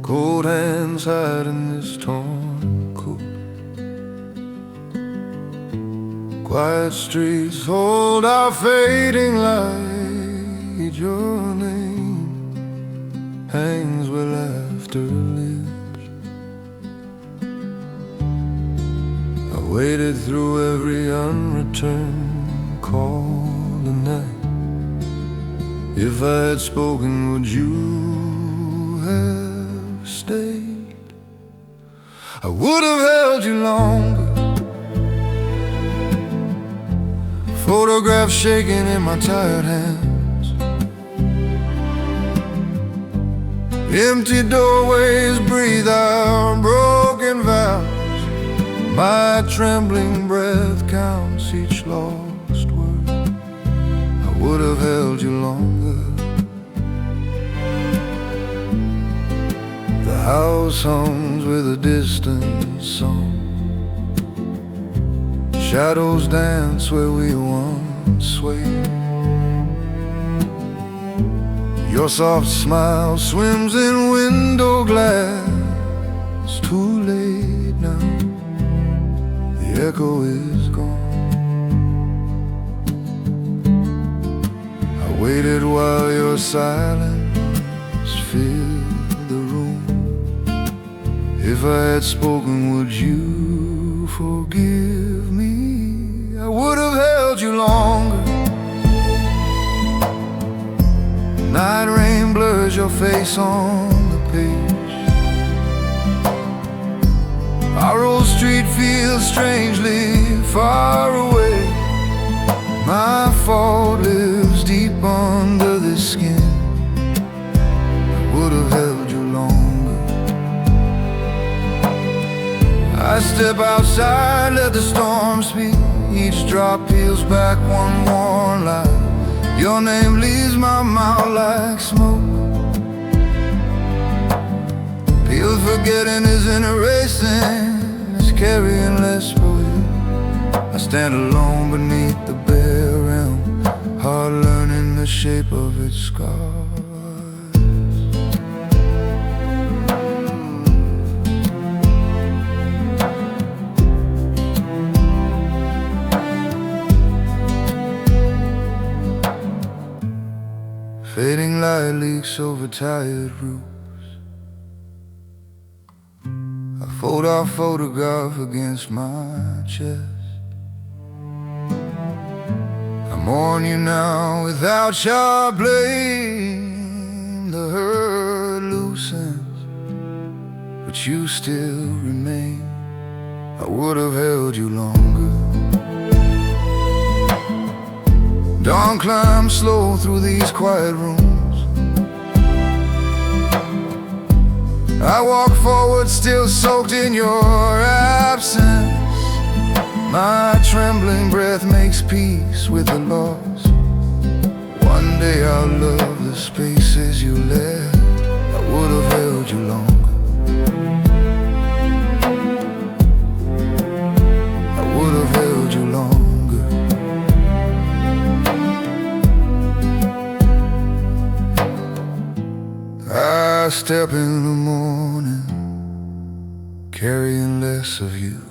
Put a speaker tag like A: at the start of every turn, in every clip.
A: Cold hands hiding this torn coat. Quiet streets hold our fading light. Your name hangs where laughter lives. I waited through every unreturned call tonight. If I had spoken, would you have stayed? I would have held you longer. Photographs shaking in my tired hands. Empty doorways breathe out broken vows. My trembling breath counts each lost word. I would have held you longer. The house hums with a distant song. Shadows dance where we once swayed. Your soft smile swims in window glass. Too late now, the echo is gone. I waited while your silence filled the room. If I had spoken, would you forgive me? I would have held you longer. Night rain blurs your face on the page. Our old street feels strangely far away. My fault lives deep under this skin. I would have held you longer. I step outside, let the storm speak. Each drop peels back one worn line. Your name leaves my mouth like smoke. Peel forgetting isn't erasing, it's carrying less for you. I stand alone beneath the bare rim, hard learning the shape of its scars. Fading light leaks over tired roofs. I fold our photograph against my chest. I mourn you now without your blame. The hurt loosens, but you still remain. I would have held you longer. Dawn climbs slow through these quiet rooms. I walk forward still soaked in your absence. My trembling breath makes peace with the loss. One day I'll love the spaces you left. I would have held you longer. I would have held you longer. I step in the morning, carrying less of you.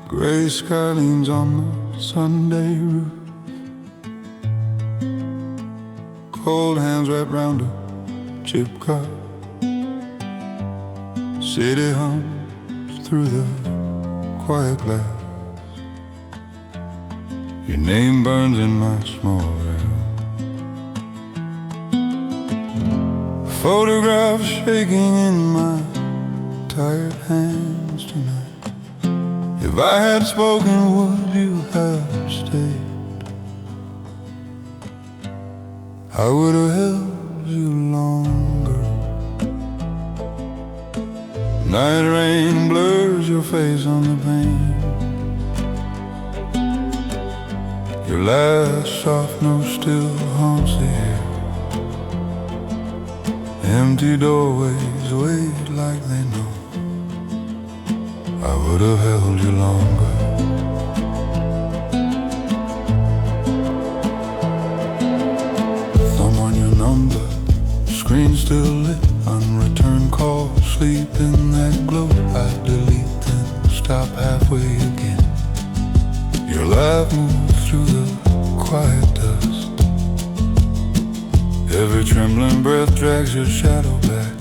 A: Gray sky leans on the Sunday roof. Cold hands wrapped round a chip cup. City hums through the quiet glass. Your name burns in my small room. Photographs shaking in my tired hands tonight. If I had spoken, would you have stayed? I would have held you longer. Night rain blurs your face on the pane. Your last soft note still haunts the air. Empty doorways wait like they know. I would have held you longer. Thumb on your number, screen still lit, unreturned call, sleep in that glow. I delete then stop halfway again. Your laugh moves through the quiet dust. Every trembling breath drags your shadow back.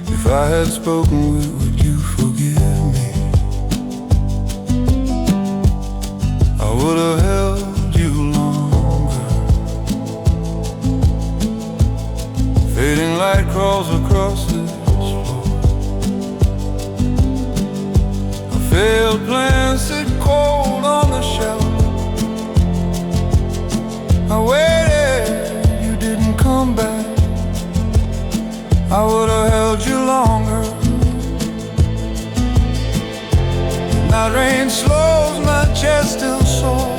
A: If I had spoken, would you forgive me? I would have held you longer. Fading light crawls across this floor. A failed plan sit cold on the shelf. I waited, you didn't come back. I would have held you longer. Night rain slows, my chest still sore.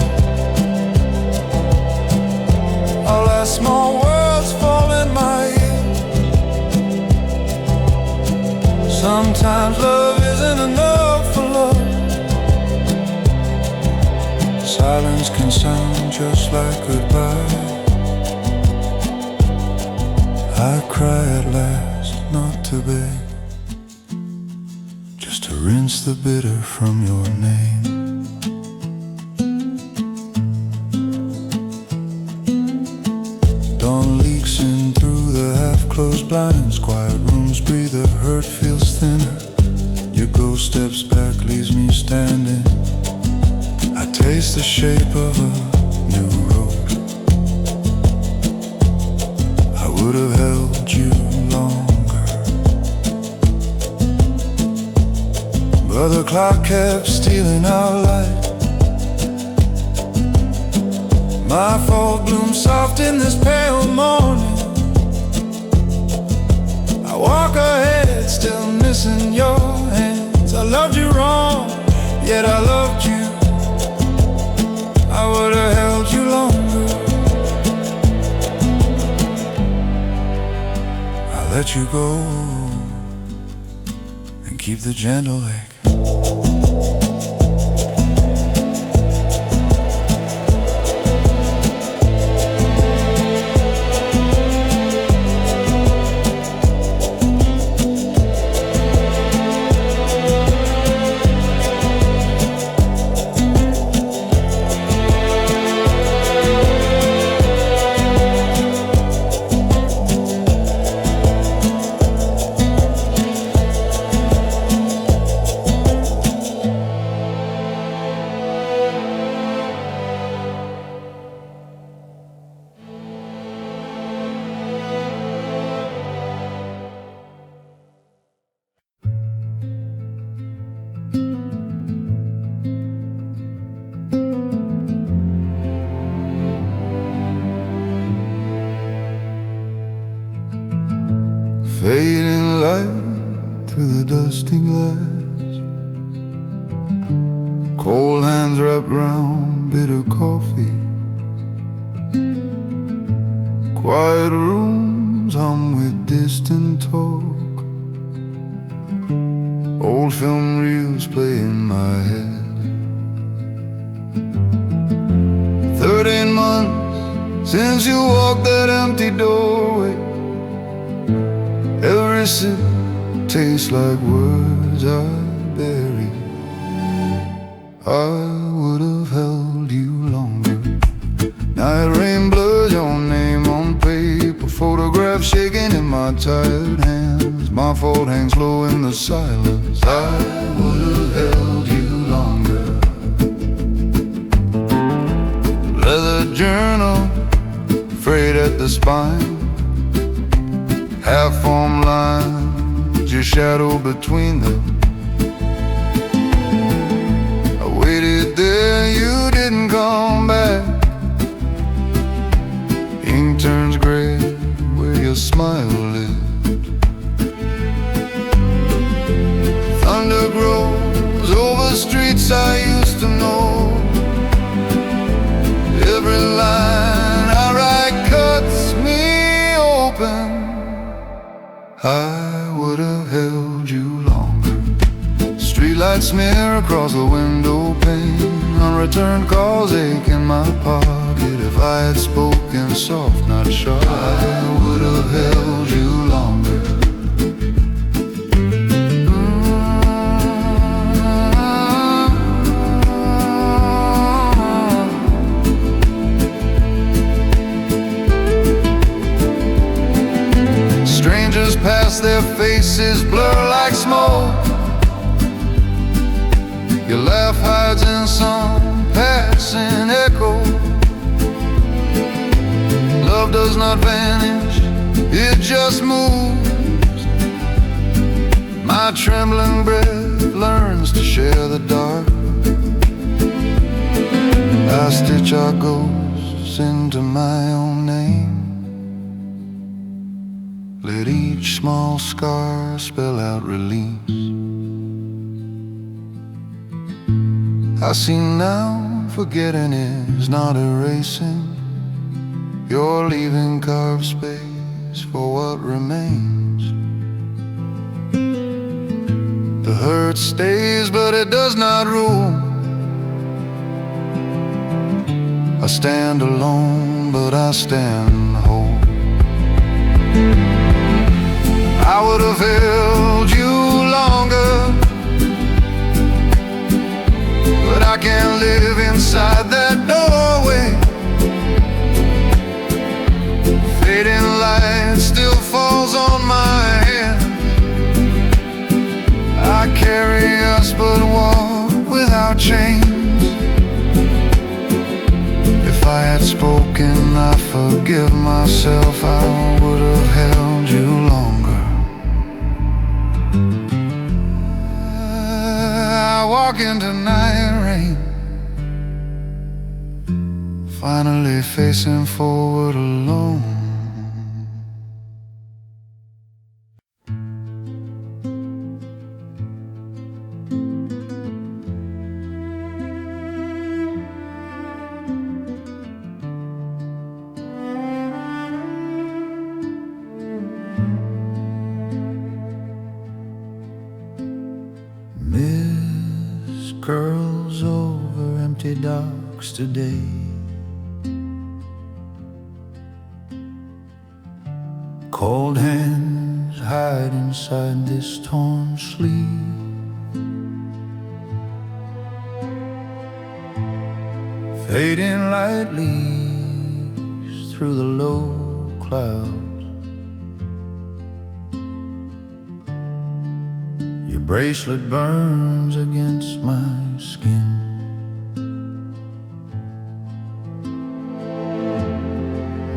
A: All our small worlds fall in my ear. Sometimes love isn't enough for love. Silence can sound just like goodbye. I cry at last, not to beg, just to rinse the bitter from your name. Dawn leaks in through the half-closed blinds. Quiet rooms breathe, the hurt feels thinner. Your ghost steps back, leaves me standing. I taste the shape of a new road. I would have held you longer, but the clock kept stealing our light. My fault blooms soft in this pale morning. I walk ahead, still missing your hands. I loved you wrong, yet I loved you. I would have held you longer. I let you go and keep the gentle ache. Fading light through the dusty glass. Cold hands wrapped round bitter coffee. Quiet rooms hum with distant talk. Old film reels play in my head. 13 months since you walked that empty doorway. Every sip tastes like words I buried. I would have held you longer. Night rain blurs your name on paper. Photograph shaking in my tired hands. My fault hangs low in the silence. I would have held you longer. Leather journal, frayed at the spine. Half-formed lines, your shadow between them. I waited there, you didn't come back. Ink turns gray, smear across the window pane. Unreturned calls ache in my pocket. If I had spoken soft, not sharp, I would have held you longer. Strangers pass, their faces blur like smoke. Your laugh hides in some passing echo. Love does not vanish, it just moves. My trembling breath learns to share the dark. I stitch our ghosts into my own name. Let each small scar spell out release. I see now, forgetting is not erasing. You're leaving carved space for what remains. The hurt stays, but it does not rule. I stand alone, but I stand whole. I would have held you longer, but I can't live inside that doorway. Fading light still falls on my hand. I carry us but walk without chains. If I had spoken, I forgive myself. I would have held you longer. I walk into night rain, finally facing forward alone. Mist curls over empty docks today. Cold hands hide inside this torn sleeve. Fading light leaves through the low clouds. Your bracelet burns against my skin.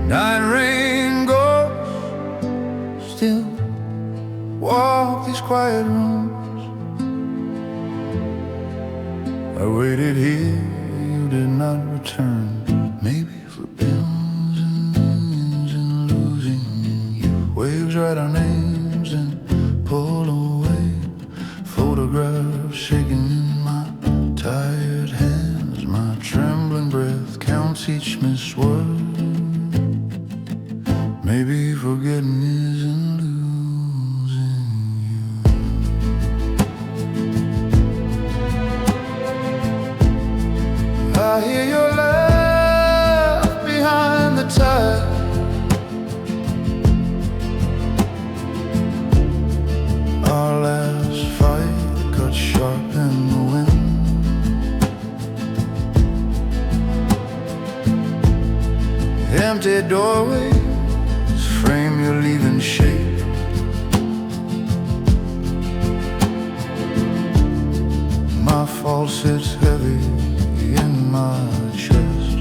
A: Night rain goes, still walk these quiet rooms. I waited here, you did not return. Maybe for bills and millions and losing you. Waves write our names and pull away. Photographs shaking in my tired hands. My trembling breath counts each missed word. Maybe forgetting isn't losing you. I hear your laugh behind the tide. Our last fight cut sharp in the wind. Empty doorways frame your leaving shape. My fall sits heavy in my chest.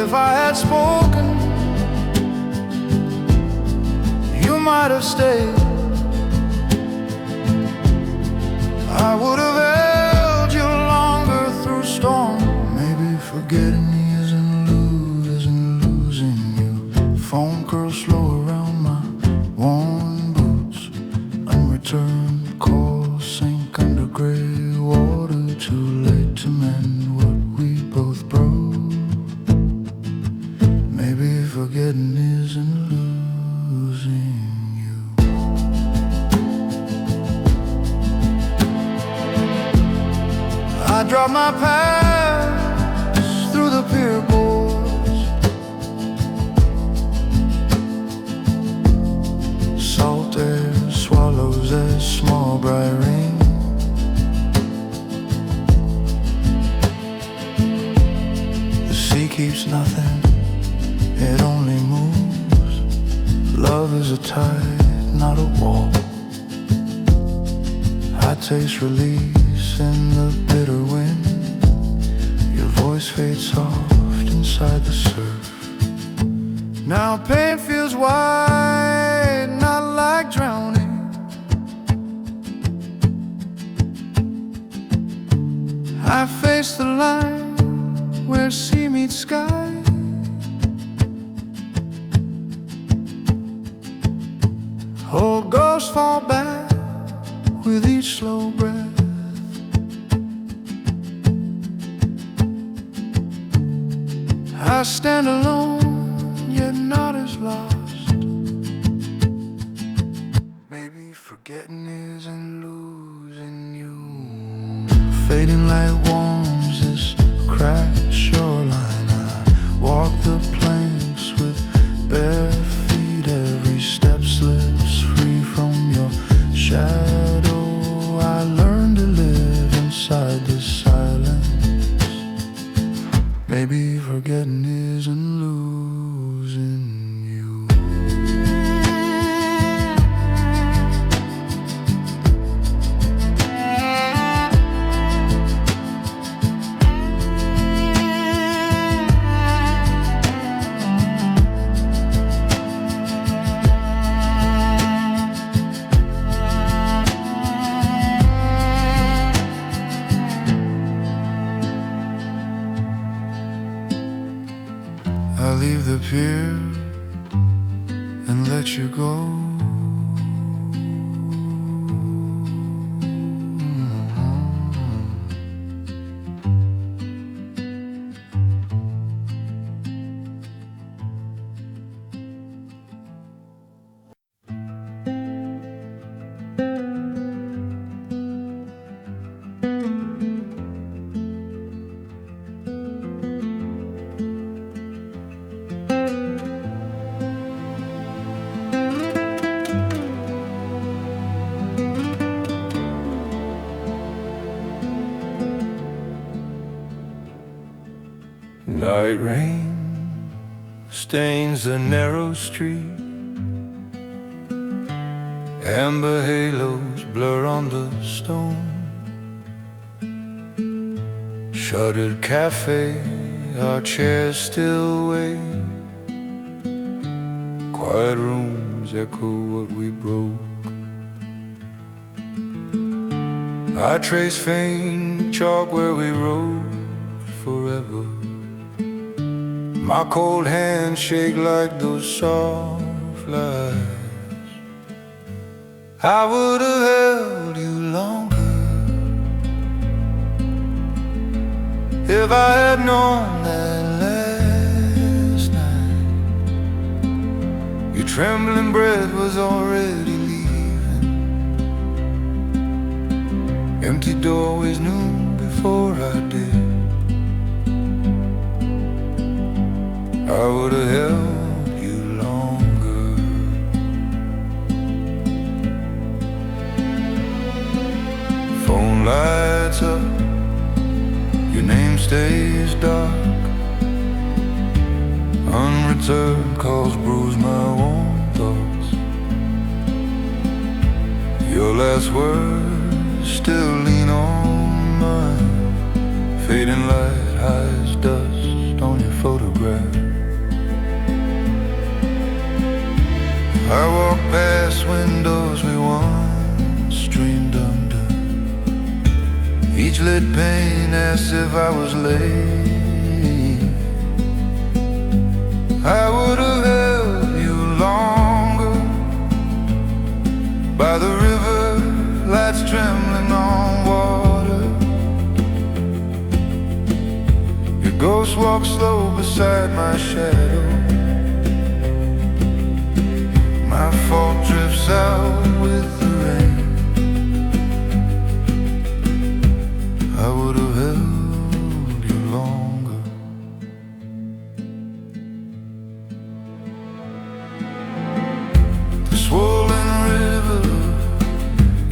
A: If I had spoken, you might have stayed. I would have held you longer through storm. Maybe forgetting isn't losing you. Foam curls slow around my worn boots. Unreturned calls sink under gray water. Too late to mend what we both broke. Maybe forgetting isn't losing you. drop my past through the pier boards. Salt air swallows a small bright ring. The sea keeps nothing, it only moves. Love is a tide, not a wall. I taste release in the bitter wind. Your voice fades soft inside the surf. Now pain feels wide, not like drowning. I face the line where sea meets sky. Old ghosts fall back with each slow breath. I stand alone, yet not as lost. Maybe forgetting isn't losing you. Fading light warms this cracked shoreline. I walk the planks with bare feet. Every step slips free from your shadow. I learned to live inside this silence. Maybe forgetting isn't losing you. I leave the pier and let you go. Night rain stains the narrow street. Amber halos blur on the stone. Shuttered cafe, our chairs still wait. Quiet rooms echo what we broke. I trace faint chalk where we wrote forever. My cold hands shake like those soft lies. I would have held you longer if I had known that last night your trembling breath was already leaving. Empty doorways knew before I did. I would have held you longer. Phone lights up, your name stays dark. Unreturned calls bruise my warm thoughts. Your last words still lean on mine. Fading light hides dust on your photograph. I walk past windows we once dreamed under. Each lit pane asked if I was late. I would have held you longer by the river, lights trembling on water. Your ghost walks slow beside my shadow. My fault drifts out with the rain. I would have held longer. The swollen river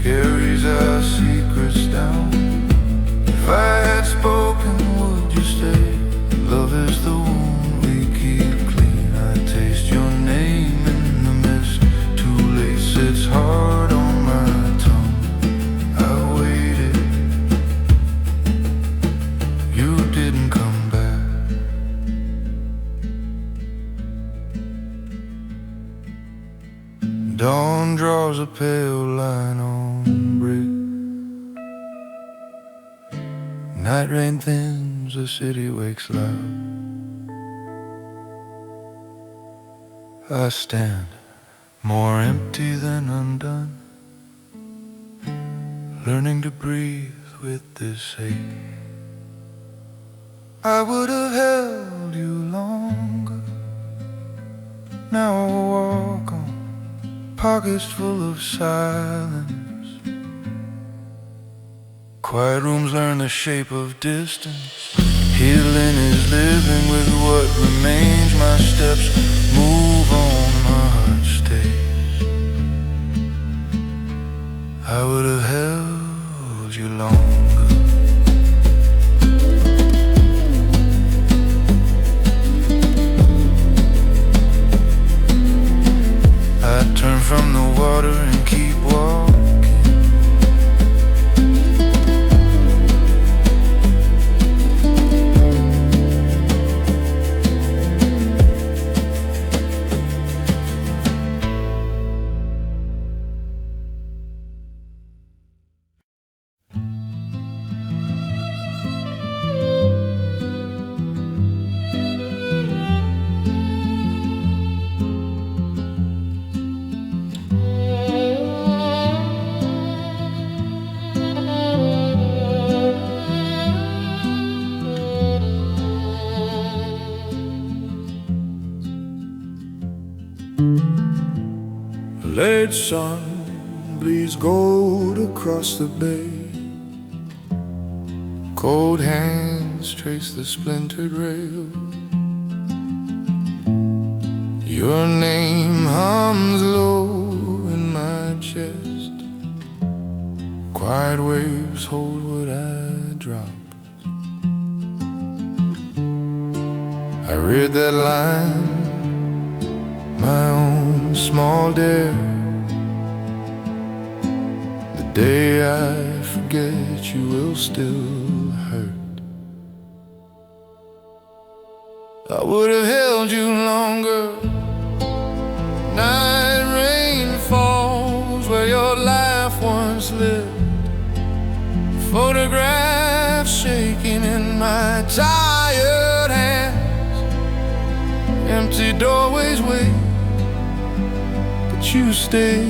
A: carries our secrets down. If I had spoken, would you stay? Love is the wound we keep clean. I taste your name in the mist. Too late sits hard on my tongue. I waited, you didn't come back. Dawn draws a pale line on brick. Night rain thins, the city wakes loud. I stand more empty than undone, learning to breathe with this ache. I would have held you longer. Now I walk on pockets full of silence. Quiet rooms learn the shape of distance. Healing is living with what remains. My steps move on, my heart stays. I would have held you longer. I turn from the water and keep walking. Late sun bleeds gold across the bay. Cold hands trace the splintered rail. Your name hums low in my chest. Quiet waves hold what I drop. I read that line, my own small dare. The day I forget you will still hurt. I would have held you longer. Night rain falls where your life once lived. Photographs shaking in my tired hands. Empty doorways wait, but you stay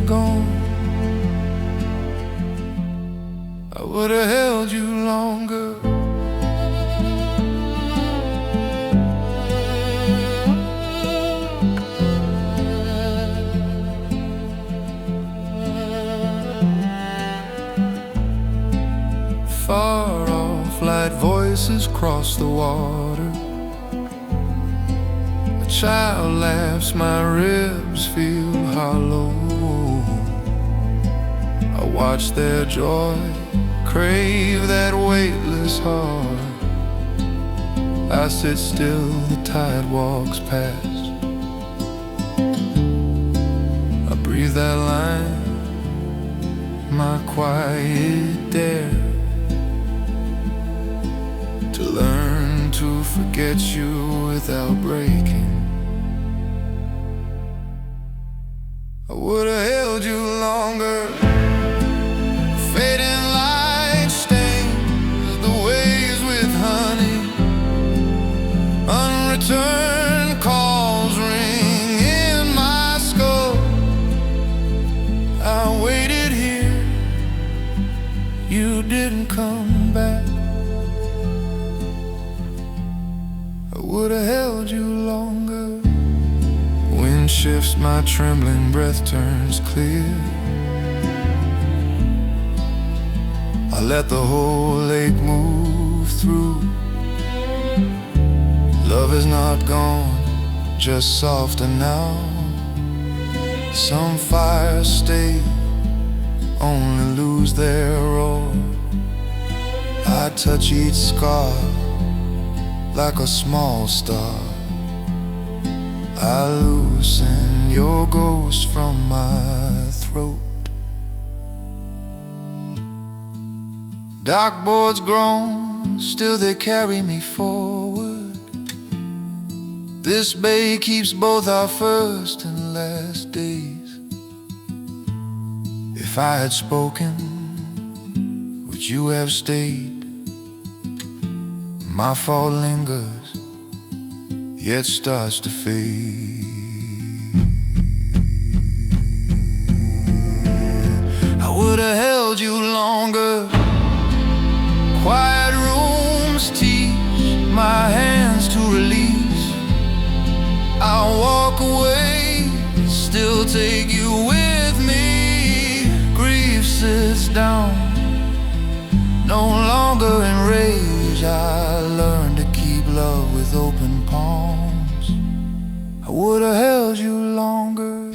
A: gone. I would have held you longer. Far off, light voices cross the water. A child laughs, my ribs feel hollow. I watch their joy, crave that weightless heart. I sit still, the tide walks past. I breathe that line, my quiet dare. To learn to forget you without breaking. I would have held you longer. Fading light stains the waves with honey. Unreturned calls ring in my skull. I waited here, you didn't come back. I would have held you longer. Wind shifts, my trembling breath turns clear. I let the whole lake move through. Love is not gone, just softer now. Some fires stay, only lose their roar. I touch each scar like a small star. I loosen your ghost from my throat. Dark boards groan, still they carry me forward. This bay keeps both our first and last days. If I had spoken, would you have stayed? My fault lingers, yet starts to fade. I would have held you longer. Quiet rooms teach my hands to release. I'll walk away, still take you with me. Grief sits down, no longer in rage. I learned to keep love with open palms. I would have held you longer.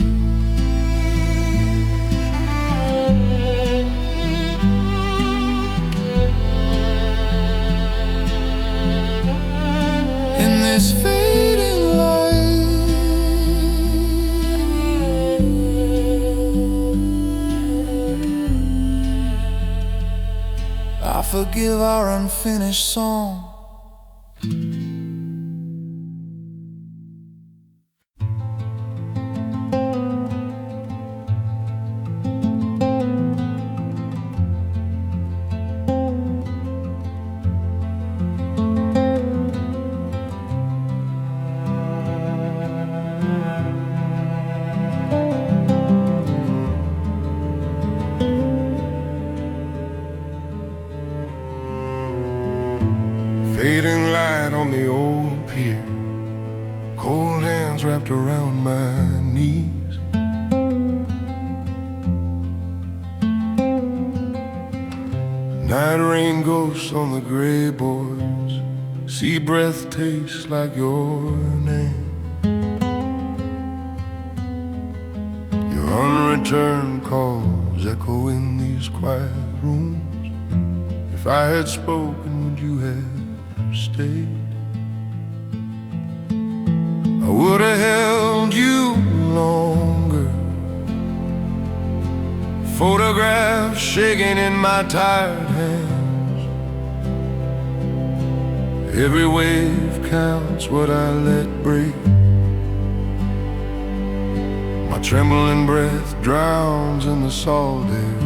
A: In this fading light, I forgive our unfinished song.
B: Fading light on the old pier, cold hands wrapped around my knees. Night rain ghosts on the gray boards, sea breath tastes like your name. Your unreturned calls echo in these quiet rooms. If I had spoken, would you have stayed? I would have held you longer. Photographs shaking in my tired hands. Every wave counts what I let break. My trembling breath drowns in the salt air.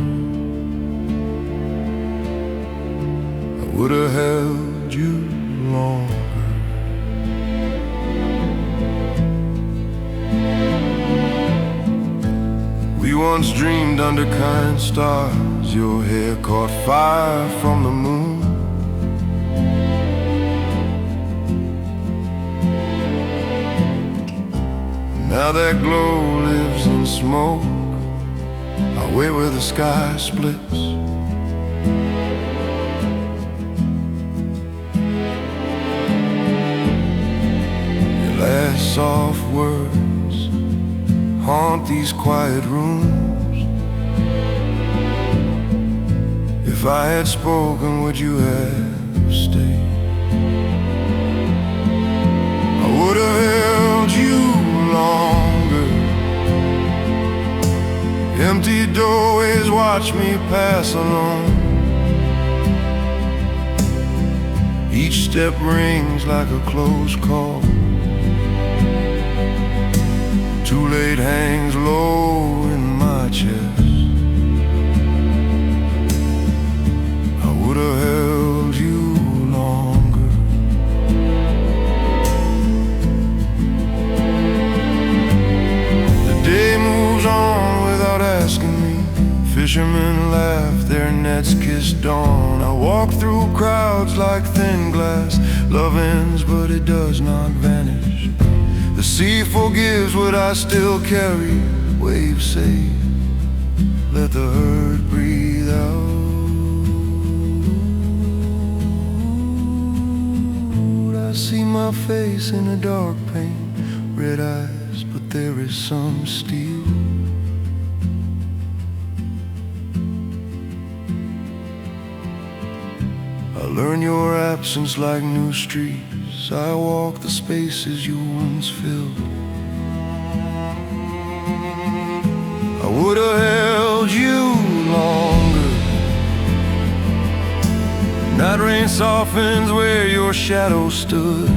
B: I would have held you longer. We once dreamed under kind stars. Your hair caught fire from the moon. Now that glow lives in smoke. I wait where the sky splits. Last soft words haunt these quiet rooms. If I had spoken, would you have stayed? I would have held you longer. Empty doorways watch me pass alone. Each step rings like a close call. Too late hangs low in my chest. I would have held you longer. The day moves on without asking me. Fishermen laugh, their nets kiss dawn. I walk through crowds like thin glass. Love ends, but it does not vanish. The sea forgives what I still carry. Waves say, let the herd breathe out. I see my our face in a dark paint. Red eyes, but there is some steel. I learn your absence like new streets. I walk the spaces you once filled. I would have held you longer. Night rain softens where your shadow stood.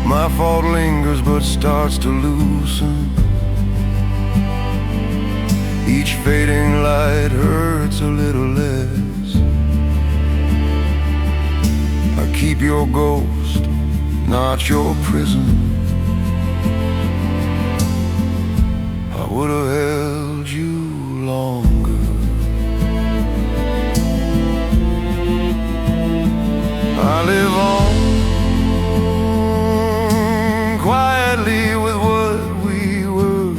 B: My fault lingers but starts to loosen. Each fading light hurts a little less. I keep your ghost, not your prison. I would have held you longer. I live on quietly with what we were.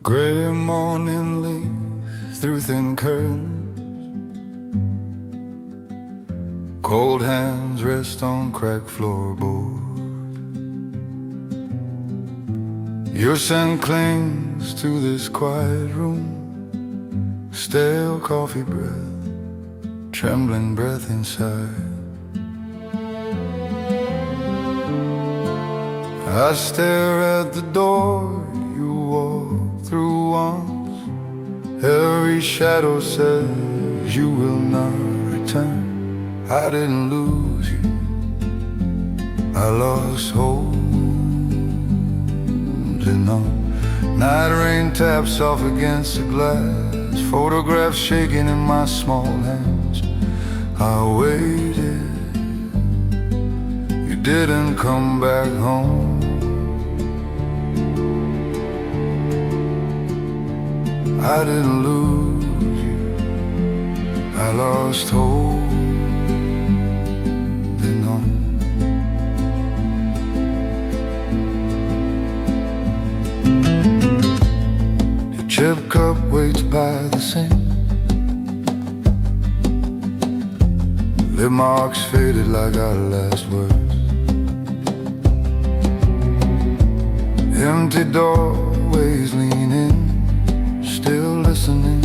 B: Gray morning leaves through thin curtains. Cold hands rest on cracked floorboard. Your scent clings to this quiet room. Stale coffee breath, trembling breath inside. I stare at the door you walked through once. Every shadow says you will not return. I didn't lose you, I lost holding on. Night rain taps off against the glass, photographs shaking in my small hands. I waited, you didn't come back home. I didn't lose you, I lost hope. Your chip cup waits by the sink. Lip marks faded like our last words. Empty doorways lean in, still listening.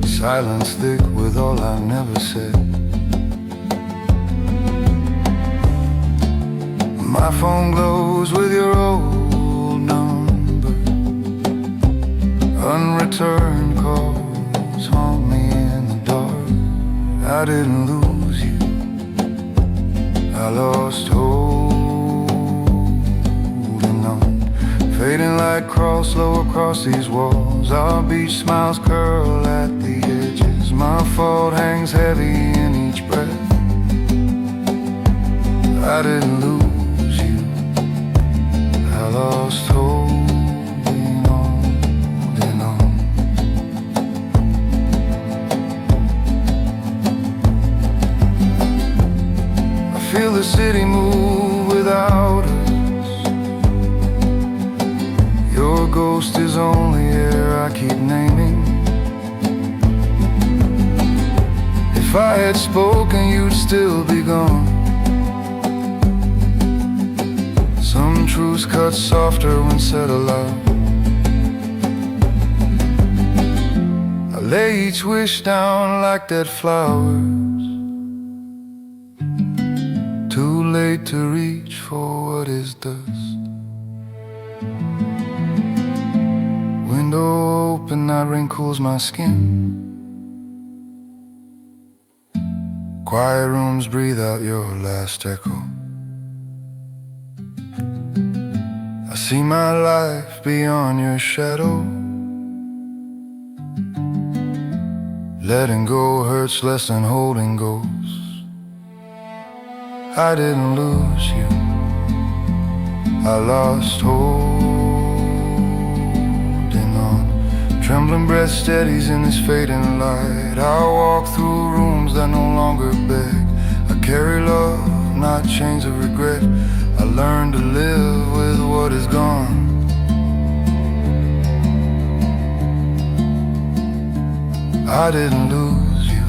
B: Silence thick with all I never said. My phone glows with your old number. Unreturned calls haunt me in the dark. I didn't lose you, I lost holding on. Fading like cross low across these walls. Our beach smiles curl at the edges. My fault hangs heavy in each breath. I didn't lose you, I lost holding on and on. I feel the city move without us. Your ghost is only air I keep naming. If I had spoken, you'd still be gone. Some truths cut softer when said aloud. I lay each wish down like dead flowers.
A: afraid to reach for what is dust. Window open, that rain cools my skin. Quiet rooms breathe out your last echo. I see my life beyond your shadow. Letting go hurts less than holding goes. I didn't lose you, I lost holding on. Trembling breath steadies in this fading light. I walk through rooms that no longer beg. I carry love, not chains of regret. I learned to live with what is gone. I didn't lose you,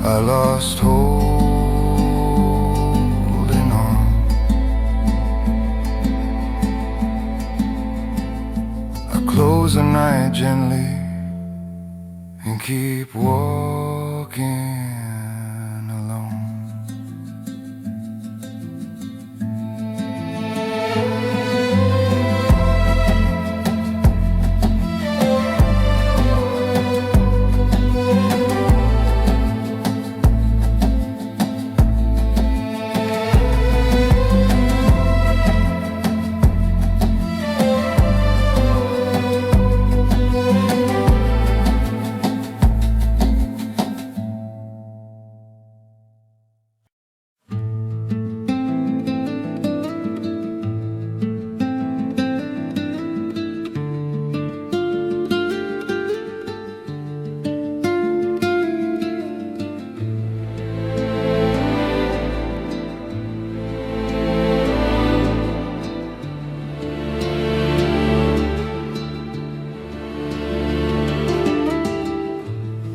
A: I lost holding on. I close the night gently and keep walking alone.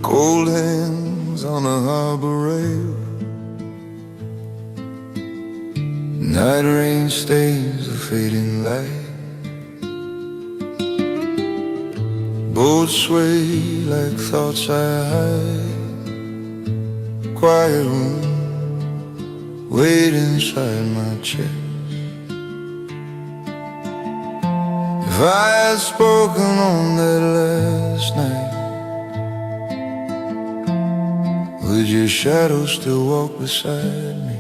B: Cold hands on a harbor rail. Night rain stains the fading light. Boats sway like thoughts I hide. Quiet room, wait inside my chest. If I had spoken on that last night, would your shadow still walk beside me?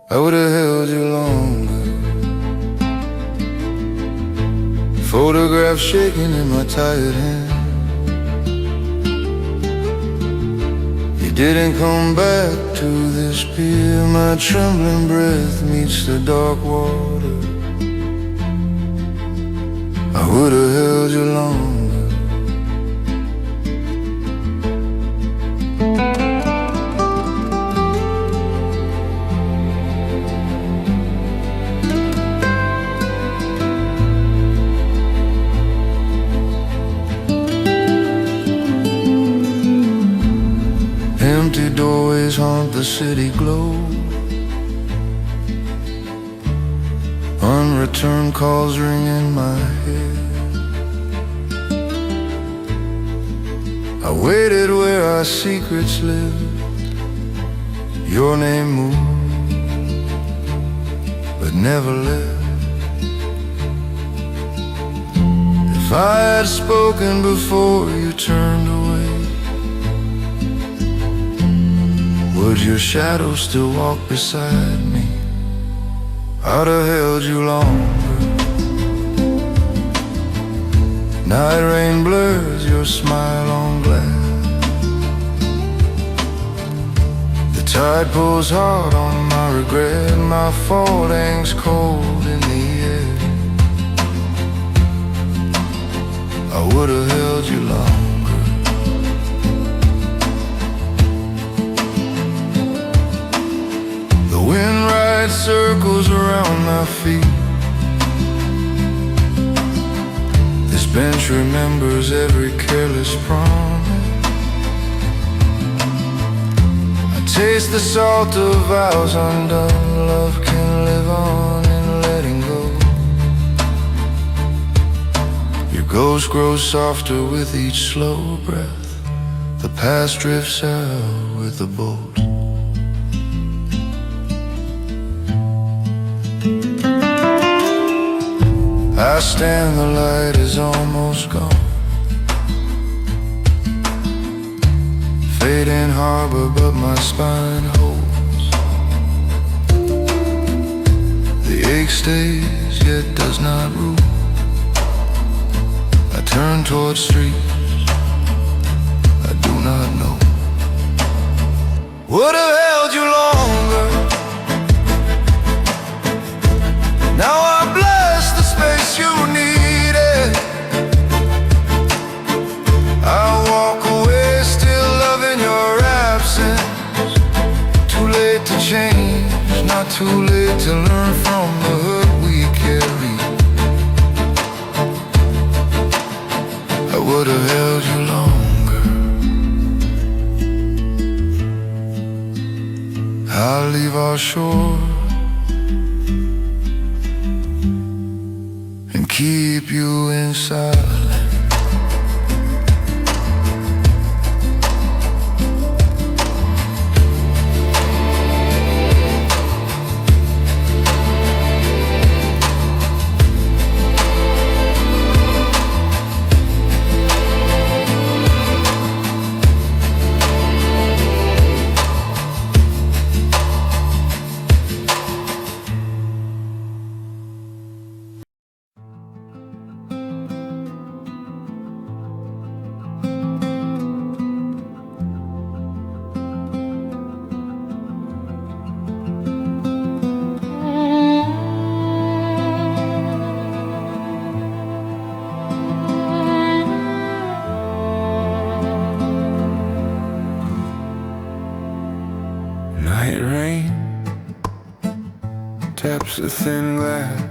B: I would have held you longer. Photograph shaking in my tired hand. You didn't come back to this pier. My trembling breath meets the dark water. I would have held you longer. Empty doorways haunt the city glow. Unreturned calls ring in my head. I waited where our secrets lived. Your name moved, but never left. If I had spoken before you turned away, would your shadow still walk beside me? I'd have held you longer. Night rain blurs your smile on glass. The tide pulls hard on my regret. My fault hangs cold in the air. I would have held you longer. The wind rides circles around my feet. This bench remembers every careless promise. I taste the salt of vows undone. Love can live on in letting go. Your ghost grows softer with each slow breath. The past drifts out with the boat. I stand, the light is almost gone. Fading harbor, but my spine holds. The ache stays, yet does not rule. I turn towards streets I do not know. Would have held you longer. Now I bless the space you needed. I walk away still loving your absence. Too late to change, not too late to learn from the hurt we carry. I would have held you longer. I'll leave our shore and keep you in silence. Night rain taps the thin glass.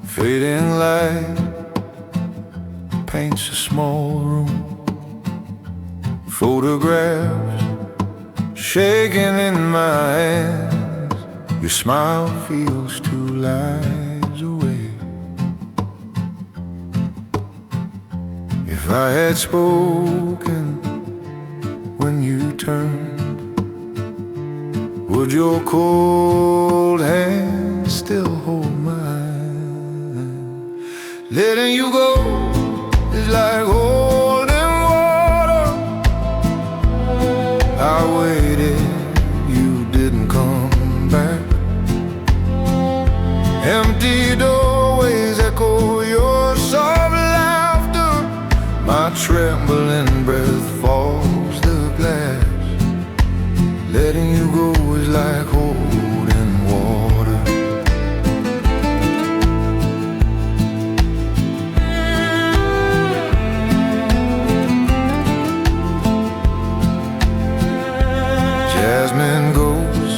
B: Fading light paints a small room. Photographs shaking in my hands. Your smile feels 2 lives away. If I had spoken when you turned, would your cold hand still hold mine? Letting you go is like holding water. I waited, you didn't come back. Empty doorways echo your soft laughter. My trembling breath falls the glass. Letting you go is like holding water. Jasmine ghosts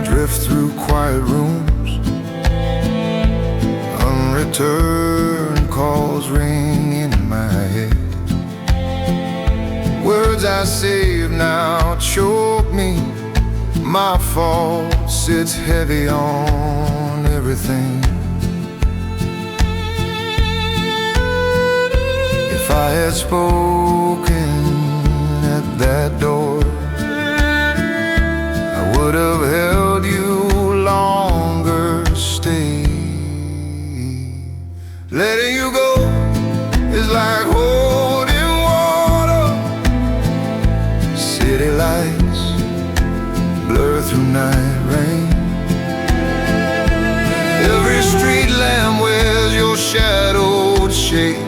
B: drift through quiet rooms. Unreturned calls ring in my head. Words I save now choke me. My fault sits heavy on everything. If I had spoken at that door, I would have held you longer. Stay. Letting you go is like holding water. City lights blur through night rain. Every street lamp wears your shadowed shape.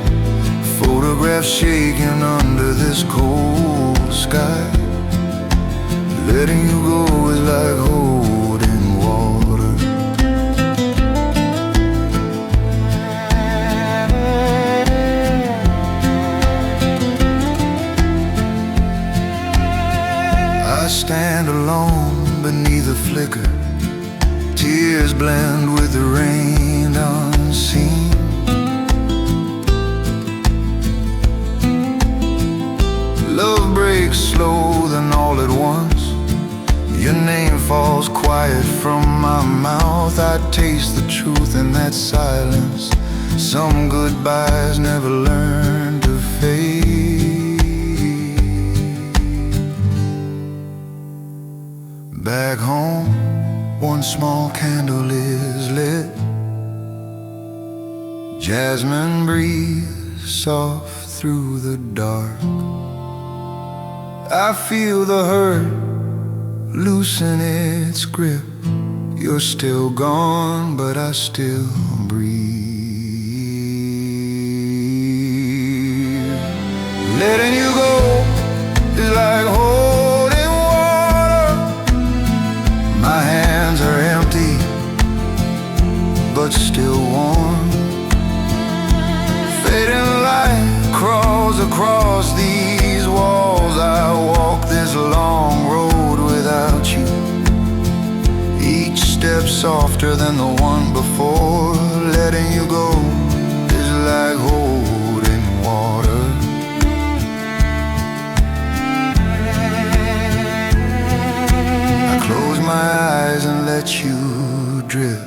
B: Photographs shaking under this cold sky. Letting you go is like holding water. I stand alone beneath a flicker. Tears blend with the rain unseen. Love breaks slow, then all at once. Your name falls quiet from my mouth. I taste the truth in that silence. Some goodbyes never learn to fade. Back home, one small candle is lit.
A: Jasmine breeze soft through the dark. I feel the hurt loosen its grip. You're still gone, but I still breathe. Letting you go is like holding water. My hands are empty, but still warm. Fading light crawls across these walls. I walk this long road without you, each step softer than the one before. Letting you go is like holding water. I close my eyes and let you drift.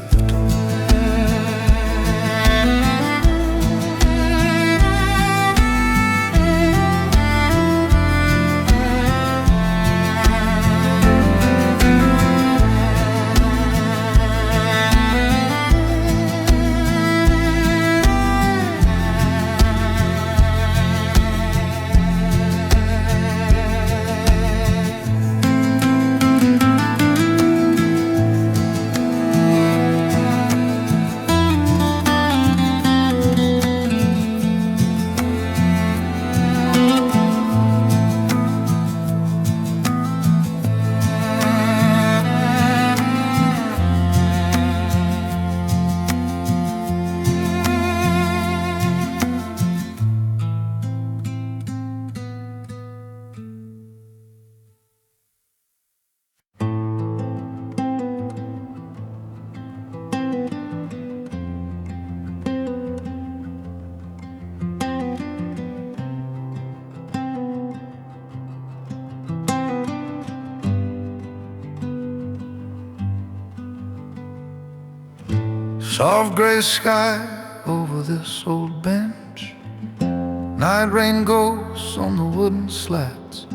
A: Soft gray sky over this old bench. Night rain goes on the wooden slats.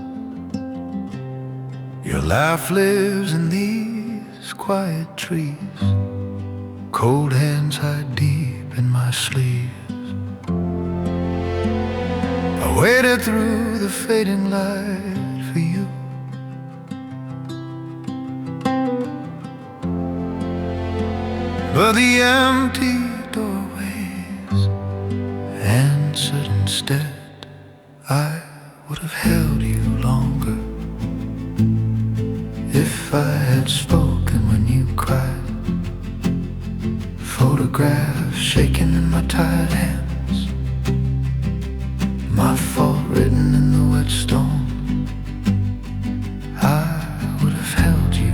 A: Your laugh lives in these quiet trees. Cold hands hide deep in my sleeves. I waited through the fading light for you. But the empty doorways answered instead. I would have held you longer if I had spoken when you cried. Photographs shaking in my tired hands. My fault written in the wet stone. I would have held you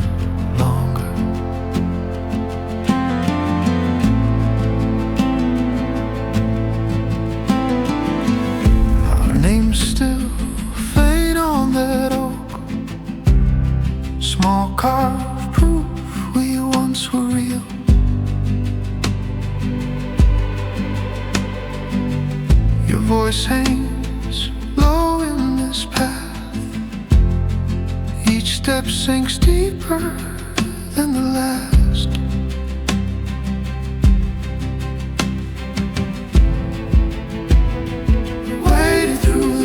A: longer. Still fade on that oak. Small carved proof we once were real. Your voice hangs low in this path. Each step sinks deeper than the last.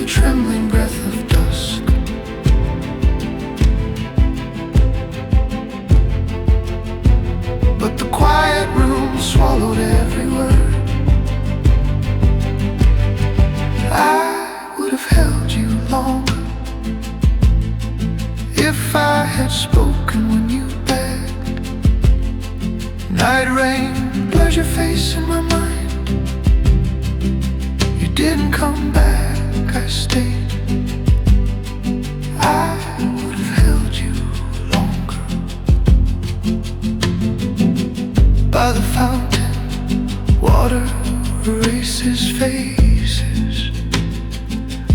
A: Trembling breath of dusk. But the quiet room swallowed every word. I would have held you longer if I had spoken when you begged. Night rain blurs your face in my mind. You didn't come back, I stayed. I would have held you longer. By the fountain, water erases faces.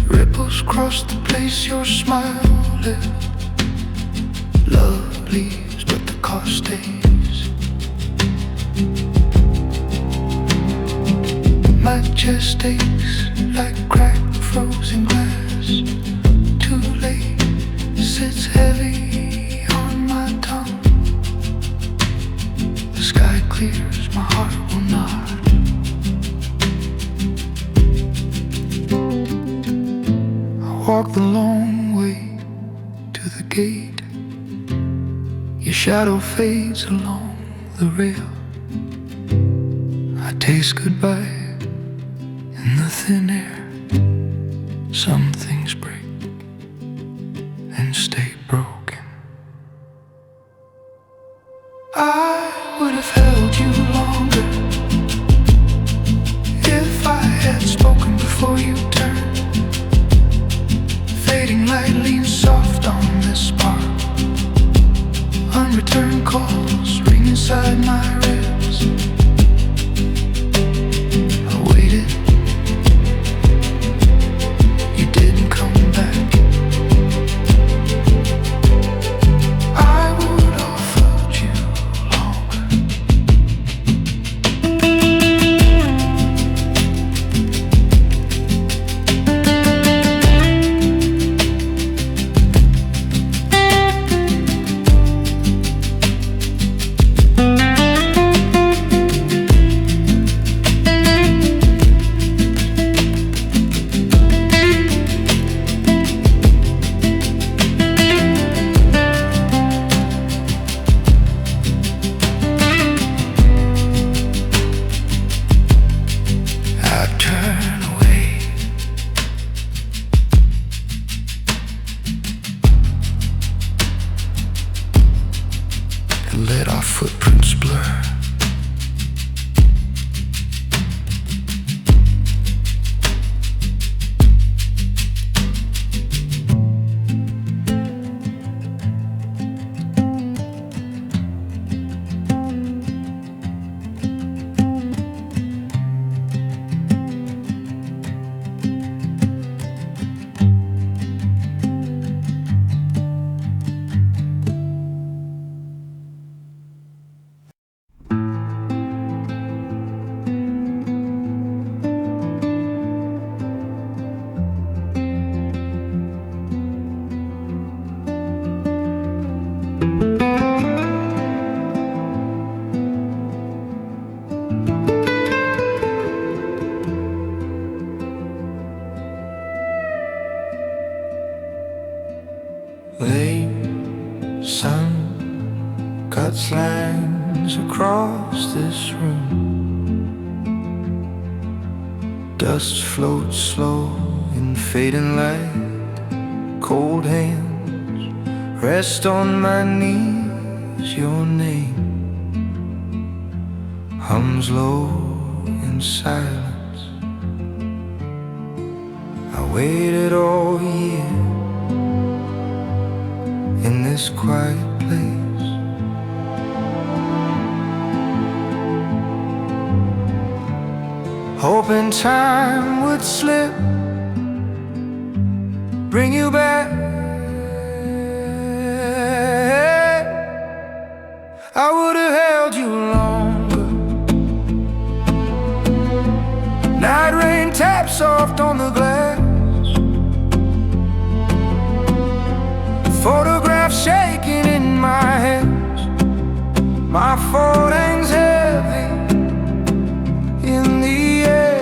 A: Ripples cross the place your smile lived. Love leaves, but the car stays. My chest aches like cracked frozen glass. Too late, sits heavy on my tongue. The sky clears, my heart will not. walk the long way to the gate. Your shadow fades along the rail. I taste goodbye in the thin air. Some things break and stay broken. I would have held you longer if I had spoken before you turned. Fading lightly and soft on this spark. Unreturned calls ring inside my ribs. I waited, you didn't come back. I would have held you longer. Let our footprints blur. Late sun cuts lines across this room. Dust floats slow in fading light. Cold hands rest on my knees. Your name hums low in silence. I waited all year in this quiet place. Hoping time would slip, bring you back. I would have held you longer. Night rain taps soft on the glass. Photographs shaking in my hands. My phone hangs heavy in the air.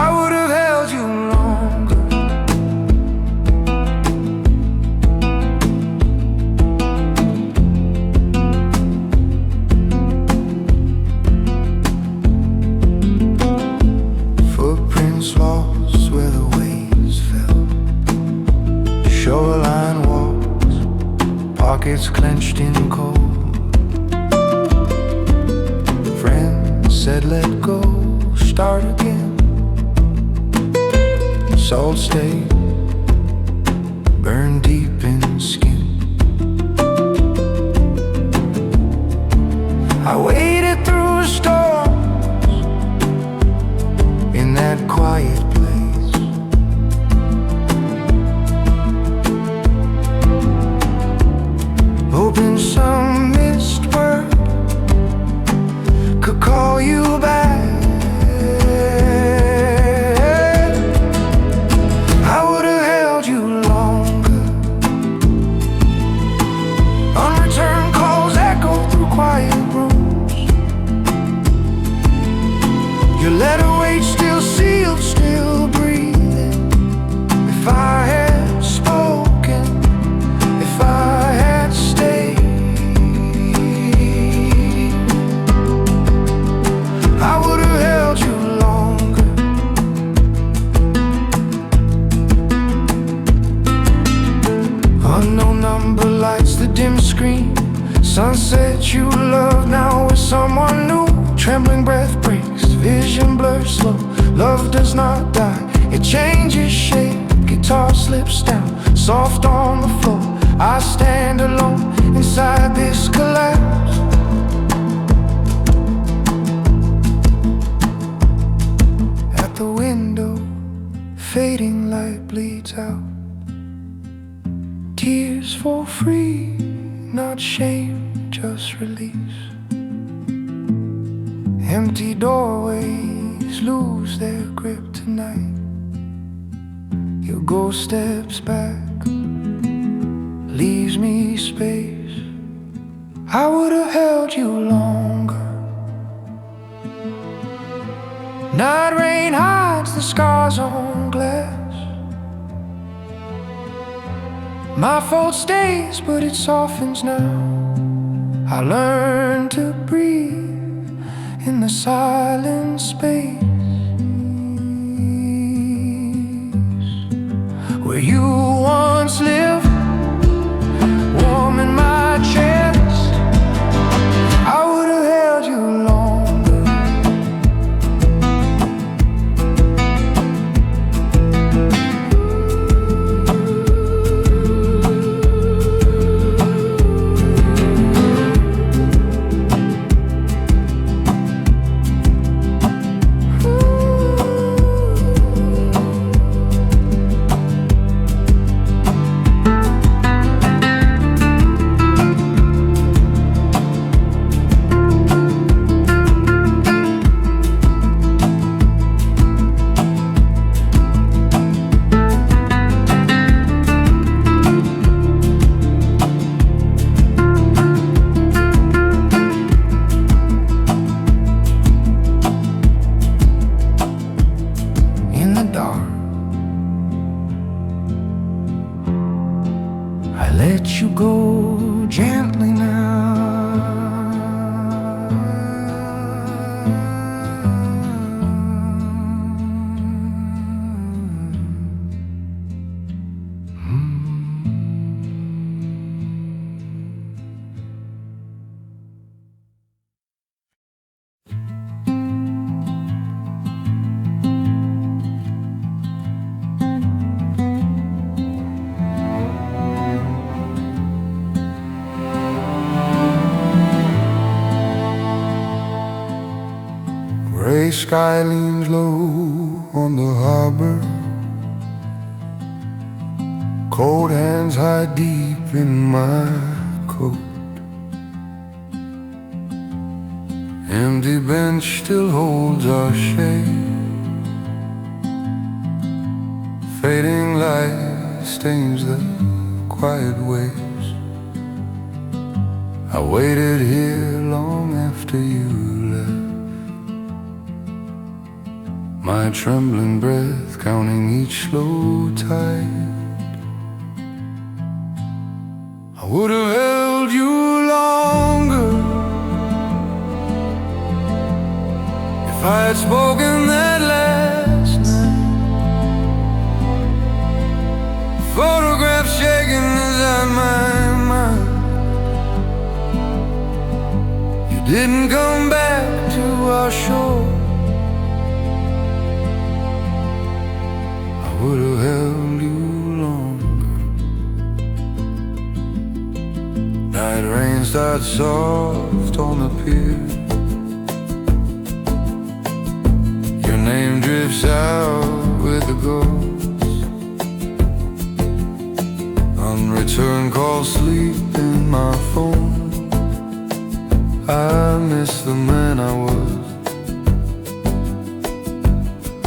A: I would have held you longer. Footprints lost where the waves fell. Shoreline walks, pockets clenched in cold. Friends said let go, start again. Salt stain, burned deep in skin. I waited through storms in that quiet place. Hoping some missed word could call you back. I would have held you longer. Unreturned calls echo through quiet rooms. ever slow. Love does not die, it changes shape. Guitar slips down, soft on the floor. I stand alone inside this collapse. At the window, fading light bleeds out. Tears for free, not shame, just release. Empty doorways lose their grip tonight. Your ghost steps back, leaves me space. I would have held you longer. Night rain hides the scars on glass. My fault stays, but it softens now. I learn to breathe in the silent space where you once lived, warm in my chest. I would have held you longer. Let you go gently now.
B: Gray sky leans low on the harbor. Cold hands hide deep in my coat. Empty bench still holds our shade. Fading light stains the quiet waves. I waited here long after you left. My trembling breath counting each slow tide. I would have held you longer if I had spoken that last night. Photograph shaking inside my mind. You didn't come back to our shore. Would have held you longer. Night rain starts soft on the pier. Your name drifts out with the ghosts. Unreturned calls sleep in my phone. I miss the man I was.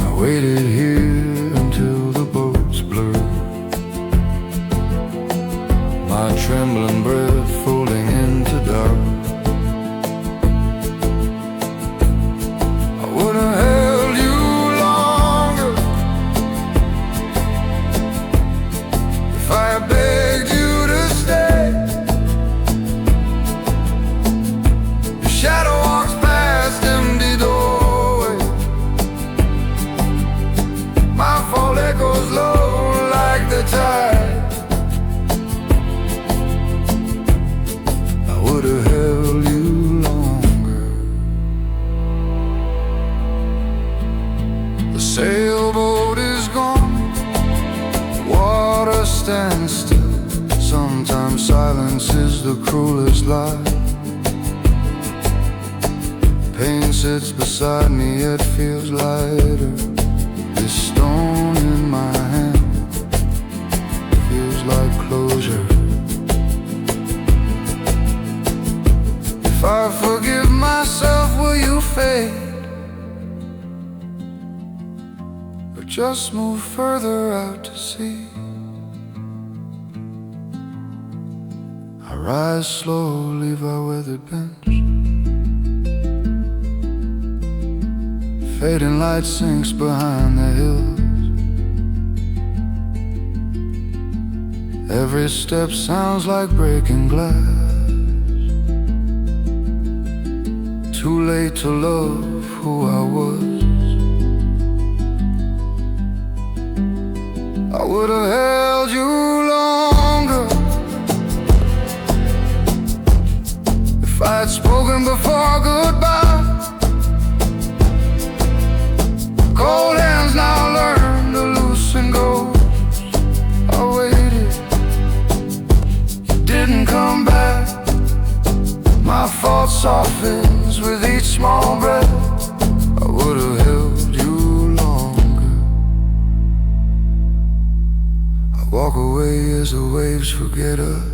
B: I waited here until the boats blurred. My trembling breath folding into dark. I would have held you longer if I had begged you to stay. Your shadow walks past empty doorway.
A: sailboat is gone, water stands still. Sometimes silence is the cruelest lie. Pain sits beside me, it feels lighter. This stone in my hand feels like closure. If I forgive myself, will you fade? Or just move further out to sea? I rise slowly by weathered bench. Fading light sinks behind the hills. Every step sounds like breaking glass. Too late to love who I was. I would have held you longer if I had spoken before goodbye. Cold hands now learn to loosen goes. I waited, you didn't come back. My fault softens with each small breath. I would have held you longer. I walk away as the waves forget us.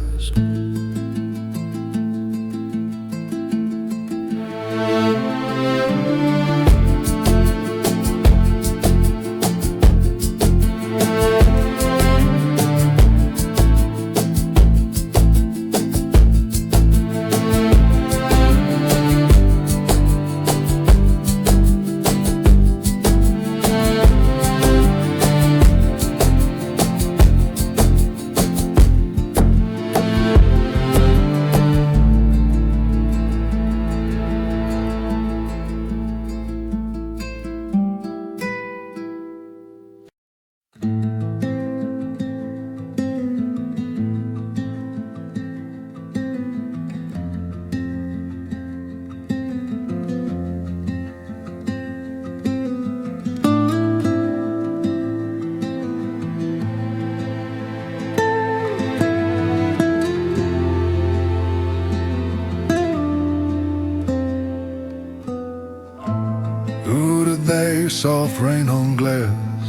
A: Soft rain on glass,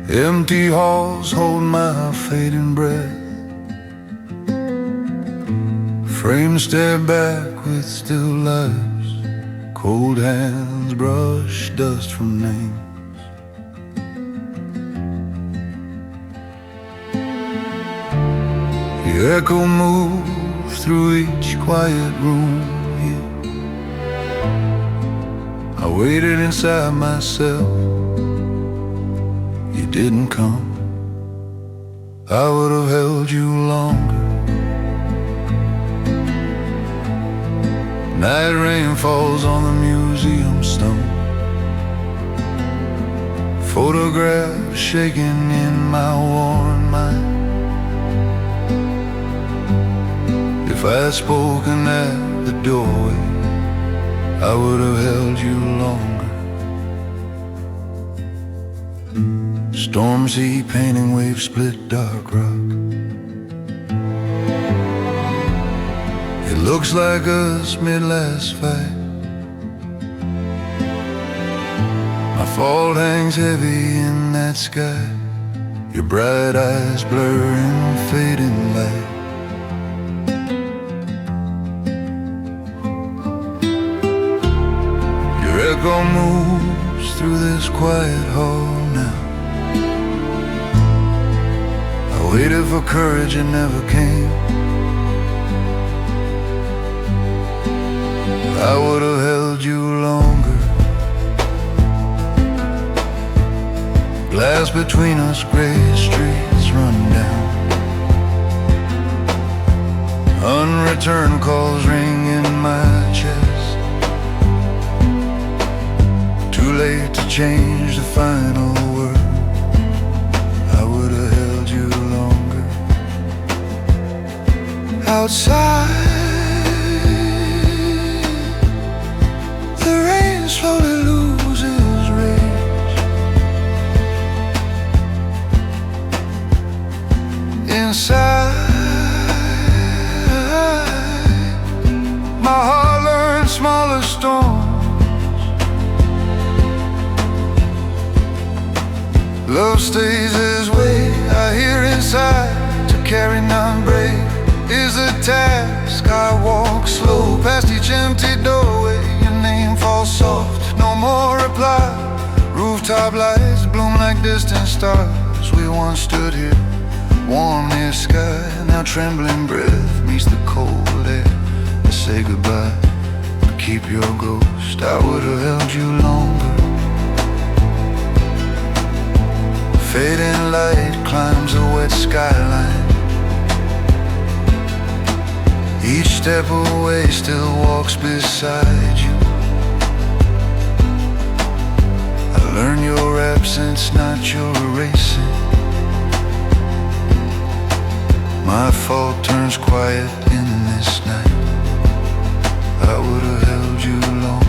A: empty halls hold my fading breath. Frames stare back with still lives, cold hands brush dust from names. The echo moves through each quiet room. I waited inside myself, you didn't come. I would have held you longer. Night rain falls on the museum stone, photographs shaking in my worn mind. If I had spoken at the doorway, I would have held you longer. Storm sea painting waves split dark rock. It looks like us mid-last fight. My fault hangs heavy in that sky. Your bright eyes blur in fading light. Echo moves through this quiet hall now. I waited for courage, it never came. I would have held you longer. Glass between us, gray streets run down. Unreturned calls ring in my chest. Too late to change the final word. I would have held you longer. Outside, the rain slowly loses rage. Inside, my heart learns smaller storms. Love stays his way. I hear inside, to carry none brave is a task. I walk slow past each empty doorway. Your name falls soft, no more reply. Rooftop lights bloom like distant stars. We once stood here, warm near sky. Now trembling breath meets the cold air. I say goodbye, but keep your ghost. I would have held you longer. Fading light climbs a wet skyline. Each step away still walks beside you. I learn your absence, not your erasing. My fault turns quiet in this night. I would have held you longer.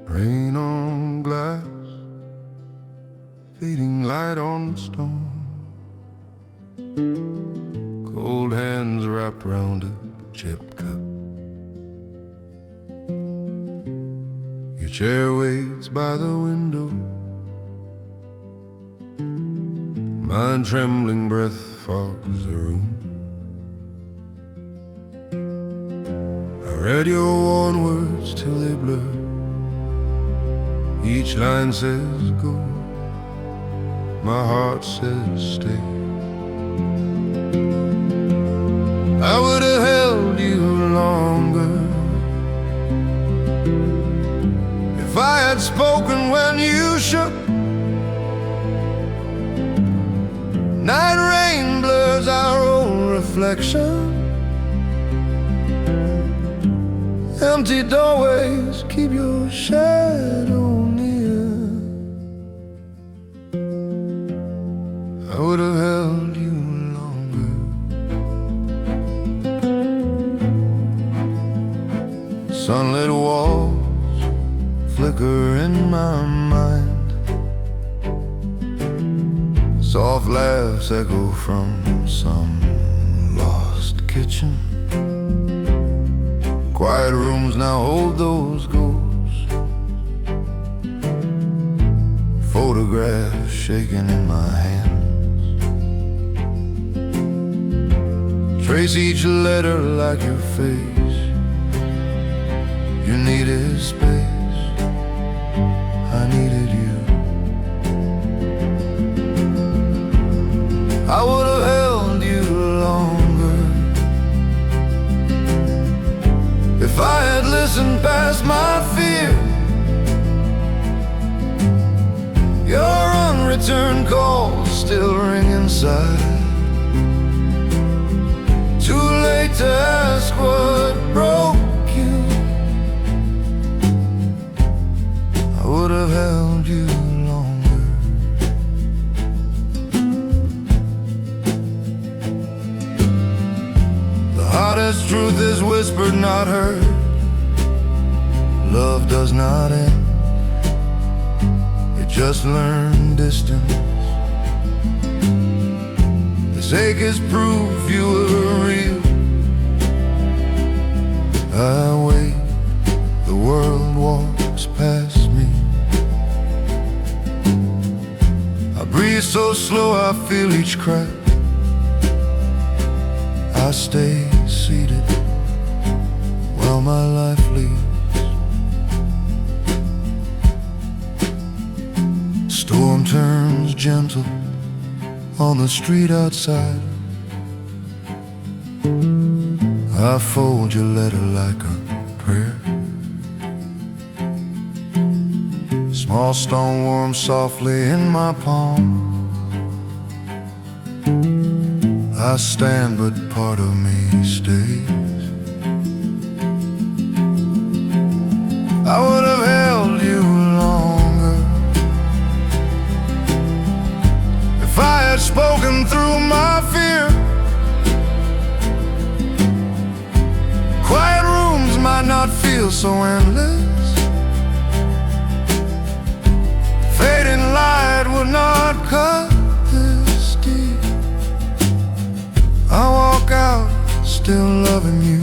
A: Rain on glass, fading light on stone. Cold hands wrapped round a chipped cup. Your chair waits by the window. My trembling breath fogs the room. I read your worn words till they blur. Each line says go, my heart says stay. I would have held you longer if I had spoken when you shook. Night rain blurs our own reflection. Empty doorways keep your shadow near. I would have held you longer. Sunlit walls flicker in my mind. Soft laughs echo from some lost kitchen. Quiet rooms now hold those ghosts. Photographs shaking in my hands. Trace each letter like your face. You needed space, I needed you. I would have held you longer if I had listened past my fear. Your unreturned calls still ring inside. Too late to ask what broke you. I would have held you longer. The hardest truth is whispered, not heard. Love does not end, it just learned distance. This ache is proof you were real. I wait, the world walks past me. I breathe so slow I feel each crack. I stay seated while my life leaves. Storm turns gentle on the street outside. I fold your letter like a prayer. Small stone warm softly in my palm. I stand but part of me stays. I would have held you longer if I had spoken through my fear. Quiet rooms might not feel so endless. Fading light would not cut this deep. I walk out still loving you.